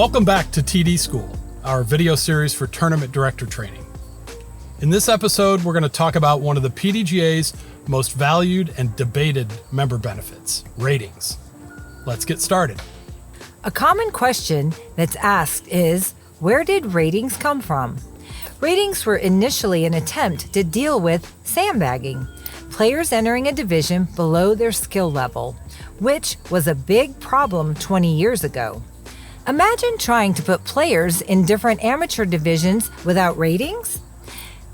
Welcome back to TD School, our video series for tournament director training. In this episode, we're going to talk about one of the PDGA's most valued and debated member benefits, ratings. Let's get started. A common question that's asked is, where did ratings come from? Ratings were initially an attempt to deal with sandbagging, players entering a division below their skill level, which was a big problem 20 years ago. Imagine trying to put players in different amateur divisions without ratings?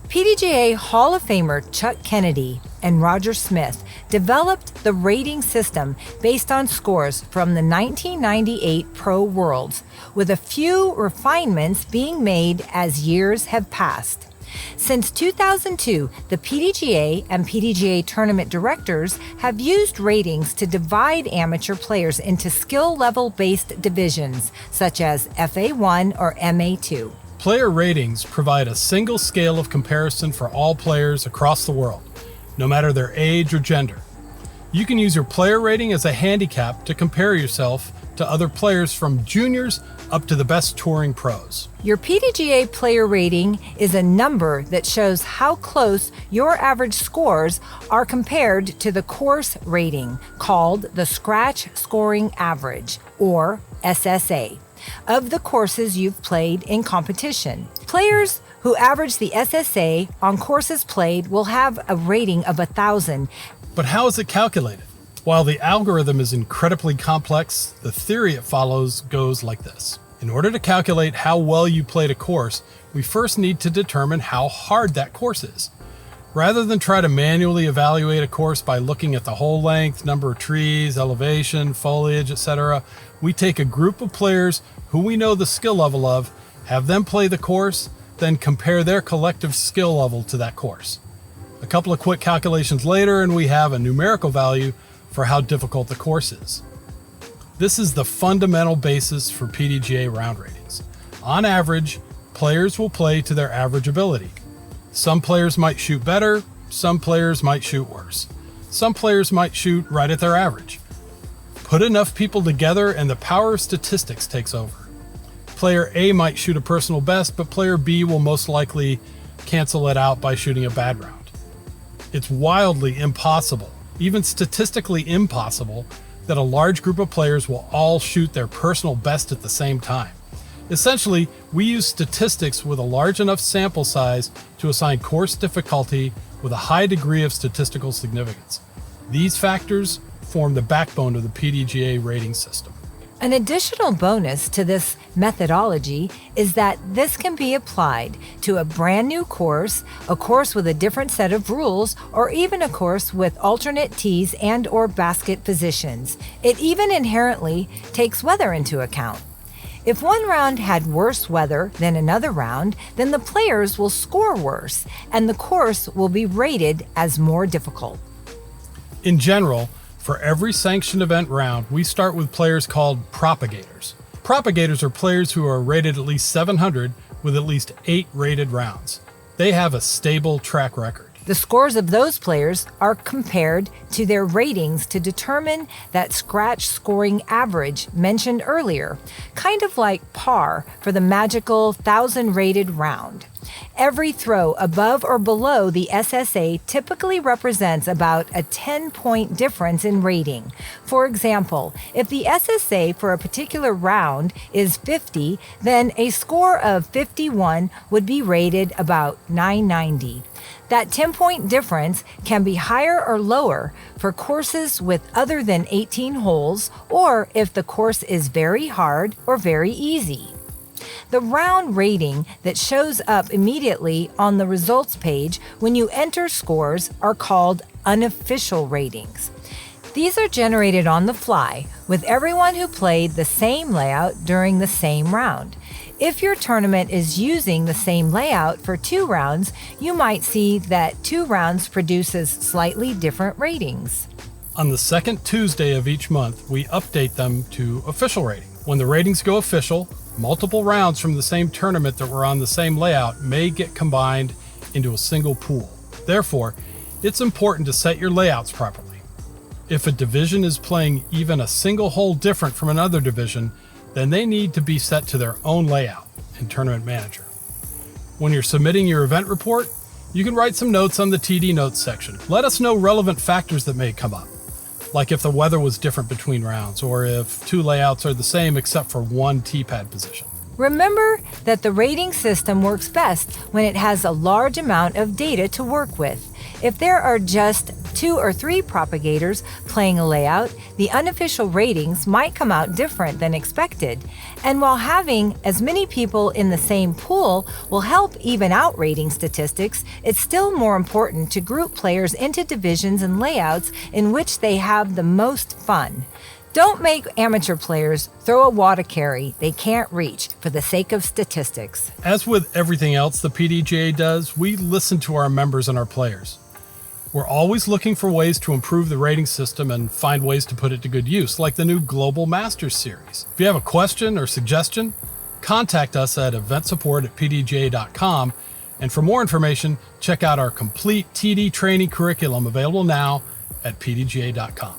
PDGA Hall of Famer Chuck Kennedy and Roger Smith developed the rating system based on scores from the 1998 Pro Worlds, with a few refinements being made as years have passed. Since 2002, the PDGA and PDGA tournament directors have used ratings to divide amateur players into skill level-based divisions, such as FA1 or MA2. Player ratings provide a single scale of comparison for all players across the world, no matter their age or gender. You can use your player rating as a handicap to compare yourself to other players from juniors up to the best touring pros. Your PDGA player rating is a number that shows how close your average scores are compared to the course rating, called the Scratch Scoring Average, or SSA, of the courses you've played in competition. Players who average the SSA on courses played will have a rating of 1,000. But how is it calculated? While the algorithm is incredibly complex, the theory it follows goes like this. In order to calculate how well you played a course, we first need to determine how hard that course is. Rather than try to manually evaluate a course by looking at the hole length, number of trees, elevation, foliage, etc., we take a group of players who we know the skill level of, have them play the course, then compare their collective skill level to that course. A couple of quick calculations later, and we have a numerical value for how difficult the course is. This is the fundamental basis for PDGA round ratings. On average, players will play to their average ability. Some players might shoot better, some players might shoot worse. Some players might shoot right at their average. Put enough people together and the power of statistics takes over. Player A might shoot a personal best, but player B will most likely cancel it out by shooting a bad round. It's wildly impossible, even statistically impossible, that a large group of players will all shoot their personal best at the same time. Essentially, we use statistics with a large enough sample size to assign course difficulty with a high degree of statistical significance. These factors form the backbone of the PDGA rating system. An additional bonus to this methodology is that this can be applied to a brand new course, a course with a different set of rules, or even a course with alternate tees and or basket positions. It even inherently takes weather into account. If one round had worse weather than another round, then the players will score worse, and the course will be rated as more difficult. In general, for every sanctioned event round, we start with players called propagators. Propagators are players who are rated at least 700 with at least 8 rated rounds. They have a stable track record. The scores of those players are compared to their ratings to determine that scratch scoring average mentioned earlier, kind of like par for the magical 1,000 rated round. Every throw above or below the SSA typically represents about a 10-point difference in rating. For example, if the SSA for a particular round is 50, then a score of 51 would be rated about 990. That 10-point difference can be higher or lower for courses with other than 18 holes, or if the course is very hard or very easy. The round rating that shows up immediately on the results page when you enter scores are called unofficial ratings. These are generated on the fly with everyone who played the same layout during the same round. If your tournament is using the same layout for 2 rounds, you might see that 2 rounds produces slightly different ratings. On the second Tuesday of each month, we update them to official rating. When the ratings go official, multiple rounds from the same tournament that were on the same layout may get combined into a single pool. Therefore, it's important to set your layouts properly. If a division is playing even a single hole different from another division, then they need to be set to their own layout in Tournament Manager. When you're submitting your event report, you can write some notes on the TD Notes section. Let us know relevant factors that may come up, like if the weather was different between rounds, or if two layouts are the same except for one T-pad position. Remember that the rating system works best when it has a large amount of data to work with. If there are just 2 or 3 propagators playing a layout, the unofficial ratings might come out different than expected. And while having as many people in the same pool will help even out rating statistics, it's still more important to group players into divisions and layouts in which they have the most fun. Don't make amateur players throw a water carry they can't reach for the sake of statistics. As with everything else the PDGA does, we listen to our members and our players. We're always looking for ways to improve the rating system and find ways to put it to good use, like the new Global Masters series. If you have a question or suggestion, contact us at eventsupport@pdga.com, and for more information, check out our complete TD training curriculum available now at pdga.com.